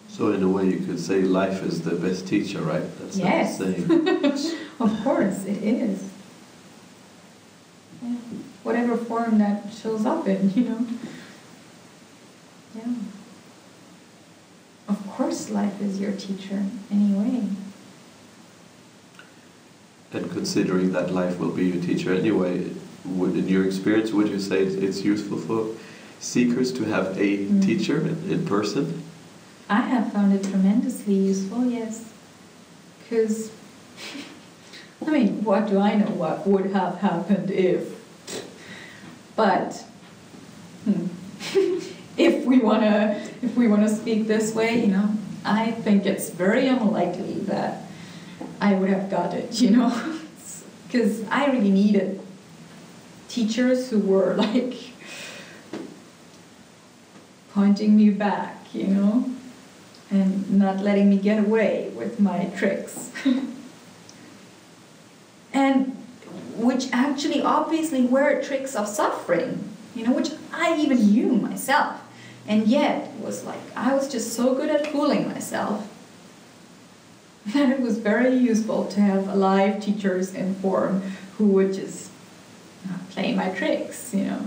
So in a way you could say life is the best teacher, right? That's Yes. what I'm saying. Of course, it is. Yeah. Whatever form that shows up in, you know. Yeah. Of course life is your teacher, anyway. And considering that life will be your teacher anyway, in your experience, would you say it's useful for seekers to have a teacher in person? I have found it tremendously useful, yes. Because, I mean, what do I know what would have happened if? But, if we wanna speak this way, you know, I think it's very unlikely that I would have got it, you know, because I really needed teachers who were like pointing me back, you know, and not letting me get away with my tricks. And which actually obviously were tricks of suffering, you know, which I even knew myself. And yet it was like, I was just so good at fooling myself that it was very useful to have alive teachers in form who would just play my tricks, you know,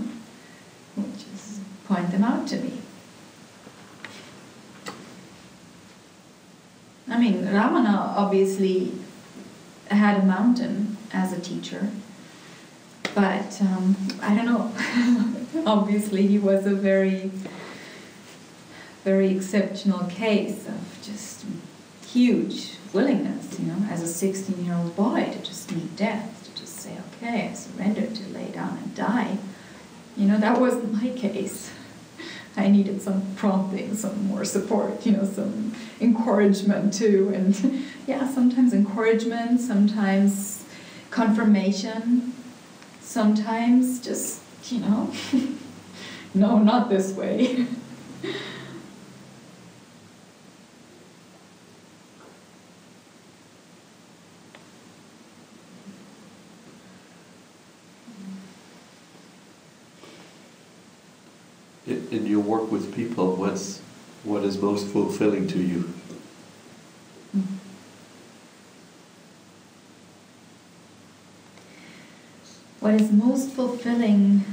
who would just point them out to me. I mean, Ramana obviously had a mountain as a teacher, but I don't know. Obviously, he was a very, very exceptional case of just huge willingness, you know, as a 16-year-old boy to just meet death, to just say, okay, I surrender, to lay down and die. You know, that wasn't my case. I needed some prompting, some more support, you know, some encouragement too. And yeah, sometimes encouragement, sometimes confirmation, sometimes just, you know, no, not this way. In your work with people, what is most fulfilling to you? What is most fulfilling,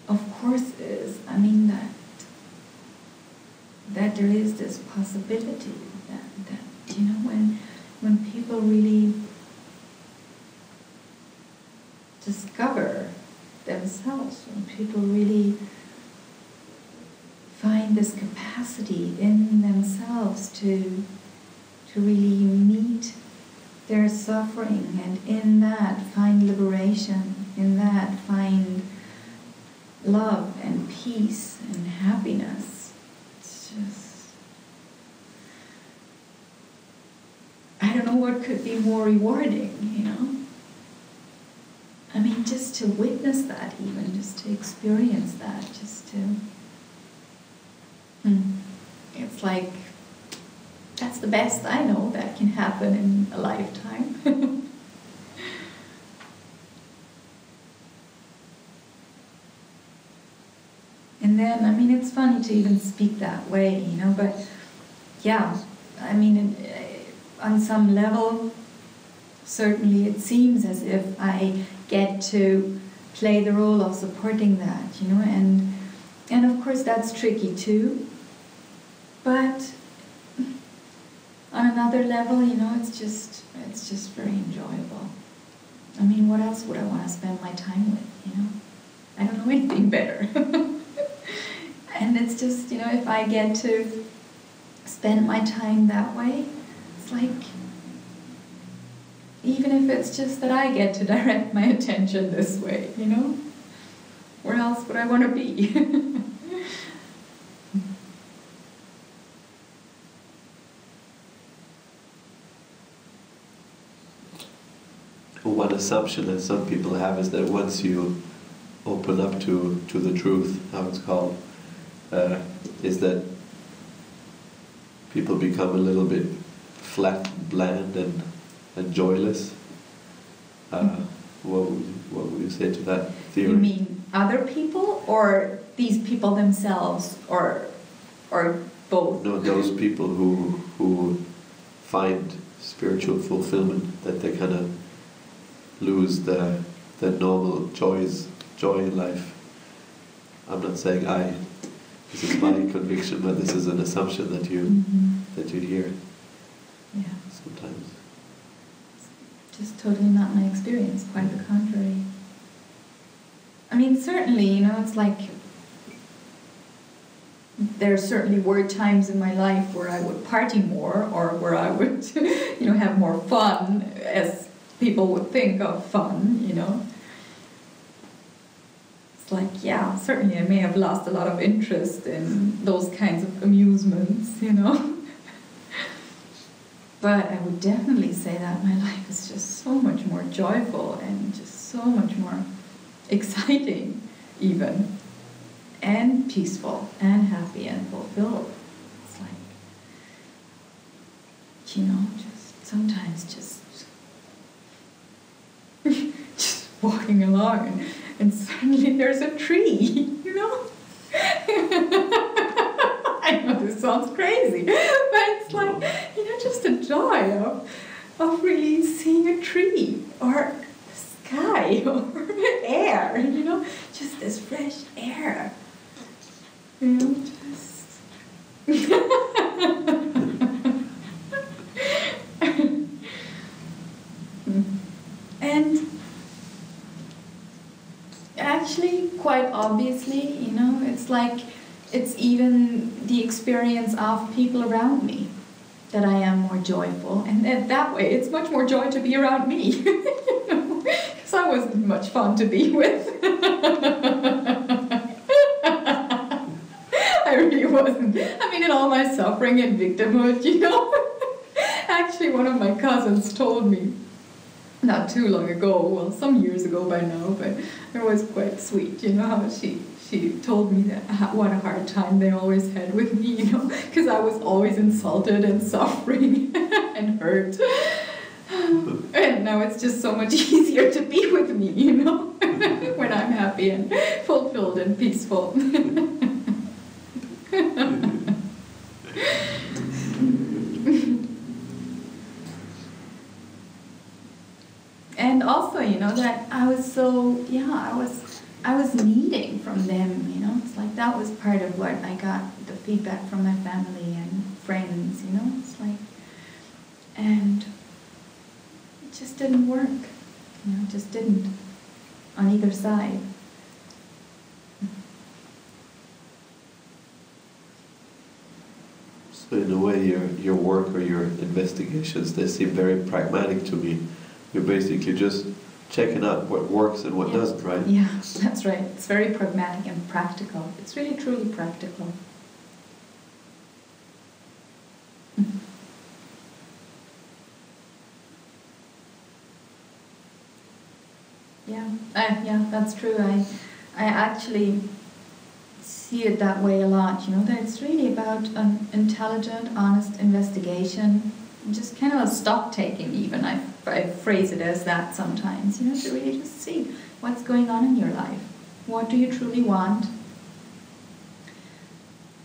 of course, is, I mean, that there is this possibility that you know, when people really discover themselves, when people really find this capacity in themselves to really meet their suffering, and in that find liberation, in that find love and peace and happiness. It's just, I don't know what could be more rewarding, you know? I mean, just to witness that, even just to experience that, just to, it's like, that's the best I know that can happen in a lifetime. And then, I mean, it's funny to even speak that way, you know, but yeah, I mean, on some level, certainly it seems as if I get to play the role of supporting that, you know, and of course that's tricky too, but on another level, you know, it's just very enjoyable. I mean, what else would I want to spend my time with, you know? I don't know anything better. And it's just, you know, if I get to spend my time that way, it's like, even if it's just that I get to direct my attention this way, you know? Where else would I want to be? One assumption that some people have is that once you open up to the truth, how it's called, is that people become a little bit flat, bland, and joyless. What would you say to that theory? You mean other people or these people themselves, or both? No, those people who find spiritual fulfillment, that they kind of lose the normal joy in life. I'm not saying this is my conviction, but this is an assumption that you hear. Yeah. Sometimes. Just totally not my experience, quite the contrary. I mean, certainly, you know, it's like there certainly were times in my life where I would party more, or where I would, you know, have more fun, as people would think of fun, you know. It's like, yeah, certainly I may have lost a lot of interest in those kinds of amusements, you know. But I would definitely say that my life is just so much more joyful and just so much more exciting, even, and peaceful and happy and fulfilled. It's like, you know, just sometimes just walking along and suddenly there's a tree, you know? I know this sounds crazy, but it's like, you know, just the joy of really seeing a tree, or the sky, or air, you know, just this fresh air. You know, just... And actually, quite obviously, you know, it's like, it's even the experience of people around me that I am more joyful, and that way it's much more joy to be around me, you know, because I wasn't much fun to be with. I really wasn't. I mean, in all my suffering and victimhood, you know. Actually, one of my cousins told me, not too long ago, well, some years ago by now, but it was quite sweet, you know, how she told me that what a hard time they always had with me, you know, because I was always insulted and suffering and hurt. And now it's just so much easier to be with me, you know, when I'm happy and fulfilled and peaceful. And also, you know, that I was so, I was needing from them, you know. It's like that was part of what I got, the feedback from my family and friends, you know. It's like, and it just didn't work, you know, it just didn't on either side. So in a way, your work or your investigations, they seem very pragmatic to me. You're basically just checking out what works and what doesn't, right? Yeah, that's right. It's very pragmatic and practical. It's really, truly practical. Yeah, that's true. I actually see it that way a lot, you know, that it's really about an intelligent, honest investigation, just kind of a stock-taking even. I phrase it as that sometimes, you know, to really just see what's going on in your life. What do you truly want?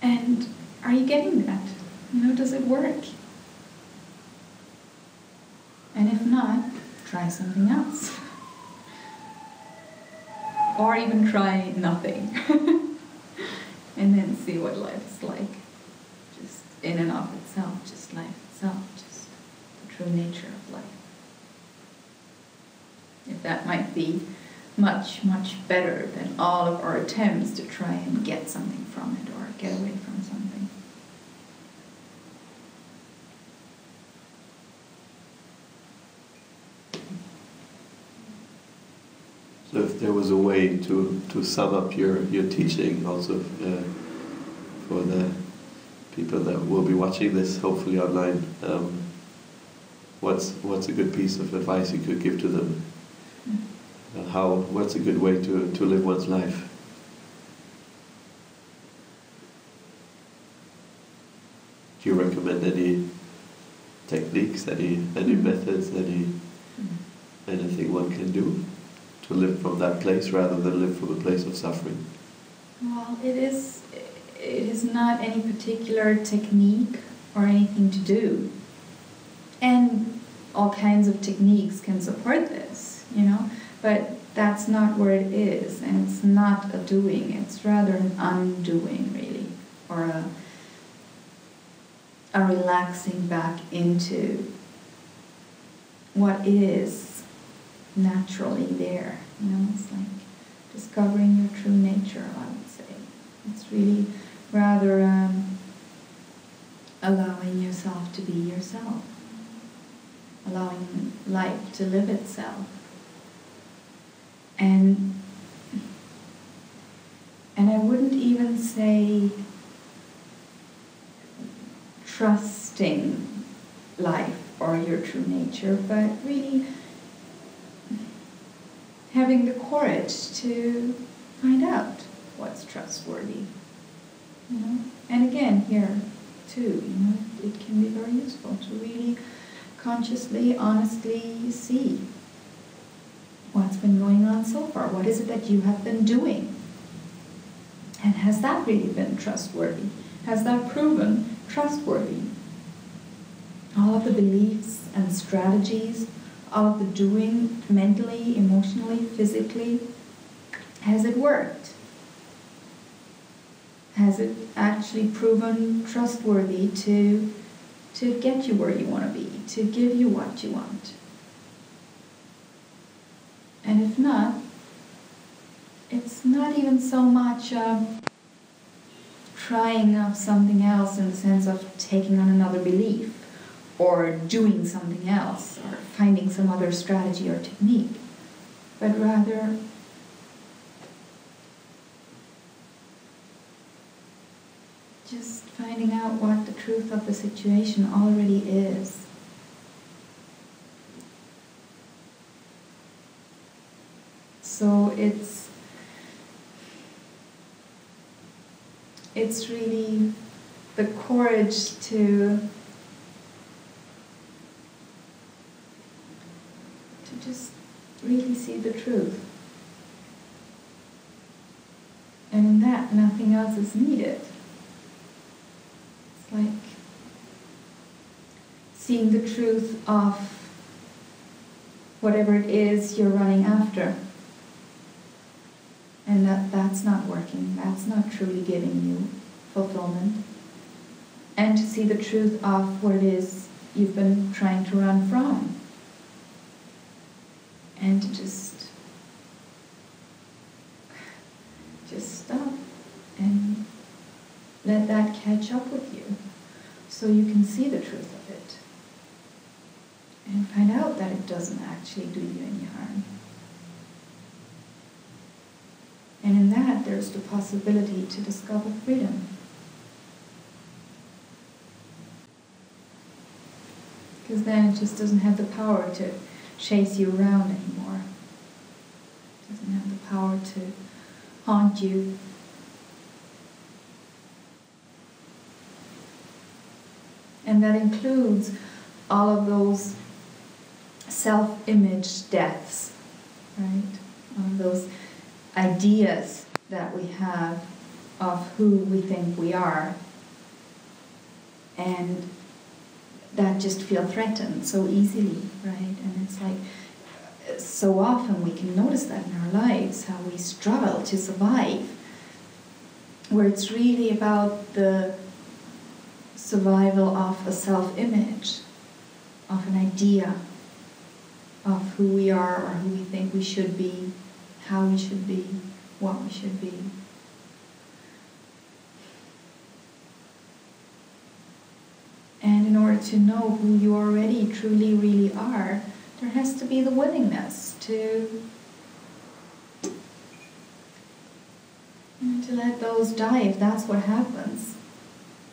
And are you getting that? You know, does it work? And if not, try something else. Or even try nothing. And then see what life is like. Just in and of itself, just life itself, just the true nature of life. If that might be much, much better than all of our attempts to try and get something from it or get away from something. So if there was a way to sum up your teaching also for the people that will be watching this, hopefully online, what's a good piece of advice you could give to them? What's a good way to live one's life? Do you recommend any techniques, any methods, anything one can do to live from that place rather than live from a place of suffering? Well, it is not any particular technique or anything to do. And all kinds of techniques can support this, but that's not where it is, and it's not a doing, it's rather an undoing, really, or a relaxing back into what is naturally there. It's like discovering your true nature, I would say. It's really rather allowing yourself to be yourself, allowing life to live itself. And I wouldn't even say trusting life or your true nature, but really having the courage to find out what's trustworthy. And again, here too, it can be very useful to really consciously, honestly see what's been going on so far. What is it that you have been doing? And has that really been trustworthy? Has that proven trustworthy? All of the beliefs and strategies, all of the doing mentally, emotionally, physically, has it worked? Has it actually proven trustworthy to get you where you want to be, to give you what you want? And if not, it's not even so much trying out something else in the sense of taking on another belief or doing something else or finding some other strategy or technique, but rather just finding out what the truth of the situation already is. So it's really the courage to just really see the truth. And in that, nothing else is needed. It's like seeing the truth of whatever it is you're running after. And that's not working. That's not truly giving you fulfillment. And to see the truth of what it is you've been trying to run from. And to just stop and let that catch up with you so you can see the truth of it. And find out that it doesn't actually do you any harm. And in that, there's the possibility to discover freedom. Because then it just doesn't have the power to chase you around anymore. It doesn't have the power to haunt you. And that includes all of those self-image deaths, right? All of those ideas that we have of who we think we are, and that just feel threatened so easily, right? And it's like so often we can notice that in our lives, how we struggle to survive, where it's really about the survival of a self-image, of an idea of who we are or who we think we should be, how we should be, what we should be. And in order to know who you already truly, really are, there has to be the willingness to let those die if that's what happens.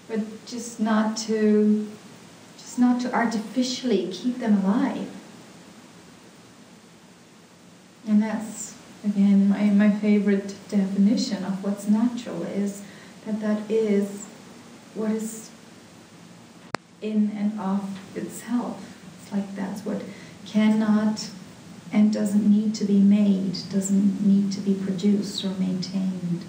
But just not to artificially keep them alive. And that's, again, my favorite definition of what's natural is that is what is in and of itself. It's like that's what cannot and doesn't need to be made, doesn't need to be produced or maintained.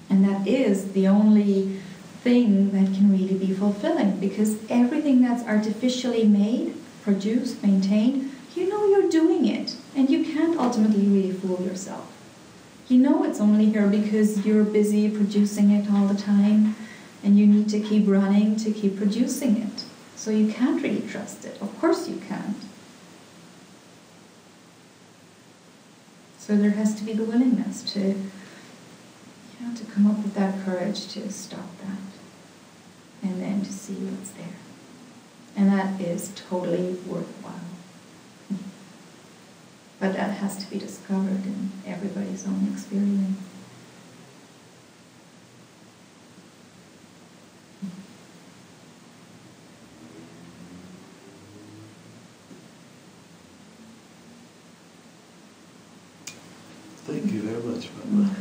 And that is the only thing that can really be fulfilling, because everything that's artificially made, produced, maintained, you know you're doing it, and you can't ultimately really fool yourself. You know it's only here because you're busy producing it all the time, and you need to keep running to keep producing it. So you can't really trust it. Of course you can't. So there has to be the willingness to come up with that courage to stop that, and then to see what's there. And that is totally worthwhile. But that has to be discovered in everybody's own experience. Thank you very much, Padma.